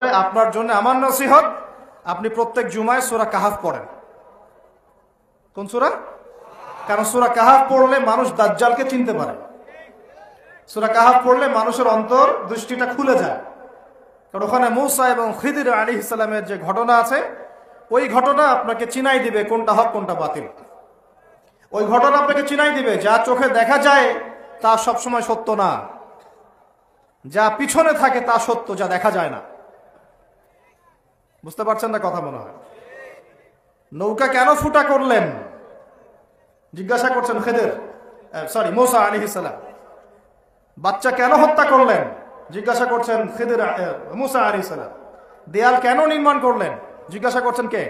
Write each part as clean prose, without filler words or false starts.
আপনার জন্য আমার নসিহত, আপনি প্রত্যেক জুমায় সূরা কাহাফ পড়েন। কোন সূরা? কারণ সূরা কাহাফ পড়লে মানুষ দাজ্জালকে চিনতে পারে। সূরা কাহাফ পড়লে মানুষের অন্তর দৃষ্টিটা খুলে যায়। কারণ ওখানে মূসা এবং খিদির আলাইহিস সালামের যে ঘটনা আছে, ওই ঘটনা আপনাকে চিনাই দিবে কোনটা হক কোনটা বাতিল। ওই ঘটনা আপনাকে চিনাই দিবে যা চোখে দেখা যায় তা সবসময় সত্য না, যা পিছনে থাকে তা সত্য, যা দেখা যায় না। বুঝতে পারছেন না কথা? মনে হয় নৌকা কেন ফুটা করলেন জিজ্ঞাসা করছেন খিদির, মূসা আলাইহিস সালাম। বাচ্চা কেন হত্যা করলেন জিজ্ঞাসা করছেন খিদির, মূসা আলাইহিস সালাম। দেয়াল কেন নির্মাণ করলেন জিজ্ঞাসা করছেন কে?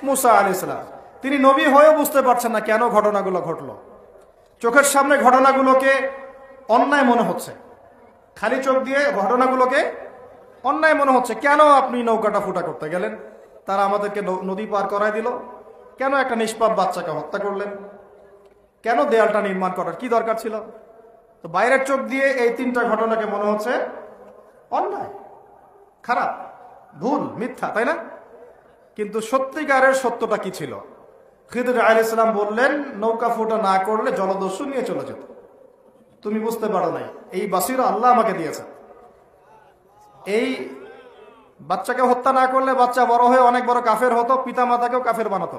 মূসা আলাইহিস সালাম। তিনি নবী হয়েও বুঝতে পারছেন না কেন ঘটনাগুলো ঘটলো। চোখের সামনে ঘটনাগুলোকে অন্যায় মনে হচ্ছে, খালি চোখ দিয়ে ঘটনাগুলোকে অন্যায় মনে হচ্ছে। কেন আপনি নৌকাটা ফুটা করতে গেলেন? তারা আমাদেরকে নদী পার করায় দিল। কেন একটা নিষ্পাপ বাচ্চাকে হত্যা করলেন? কেন দেয়ালটা নির্মাণ করার কি দরকার ছিল? তো বাইরের চোখ দিয়ে এই তিনটা ঘটনাকে মনে হচ্ছে অন্যায়, খারাপ, ভুল, মিথ্যা, তাই না? কিন্তু সত্যিকারের সত্যটা কি ছিল? খিদির আলাইহিস সালাম বললেন, নৌকা ফুটা না করলে জলদস্যু নিয়ে চলে যেত। তুমি বুঝতে পারো নাই, এই বাসিরা আল্লাহ আমাকে দিয়েছে। এই বাচ্চাকে হত্যা না করলে বাচ্চা বড় হয়ে অনেক বড় কাফের হতো, পিতা মাতাকেও কাফের বানাতো।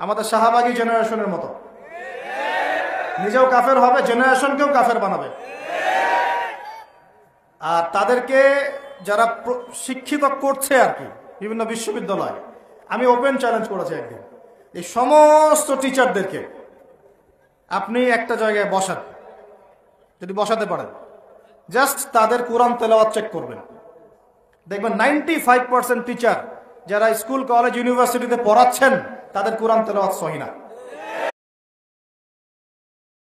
আমাদের শাহবাগী জেনারেশনের মতো নিজেও কাফের হবে, জেনারেশনকেও কাফের বানাবে। আর তাদেরকে যারা শিক্ষিত করছে আর কি বিভিন্ন বিশ্ববিদ্যালয়, আমি ওপেন চ্যালেঞ্জ করেছি একদিন, এই সমস্ত টিচারদেরকে আপনি একটা জায়গায় বসান, যদি বসাতে পারেন, জাস্ট তাদের কোরআন তেলাওয়াত চেক করবেন। দেখবেন 95% টিচার যারা স্কুল কলেজ ইউনিভার্সিটিতে পড়াচ্ছেন তাদের কোরআন তেলাওয়াত সহিহ না।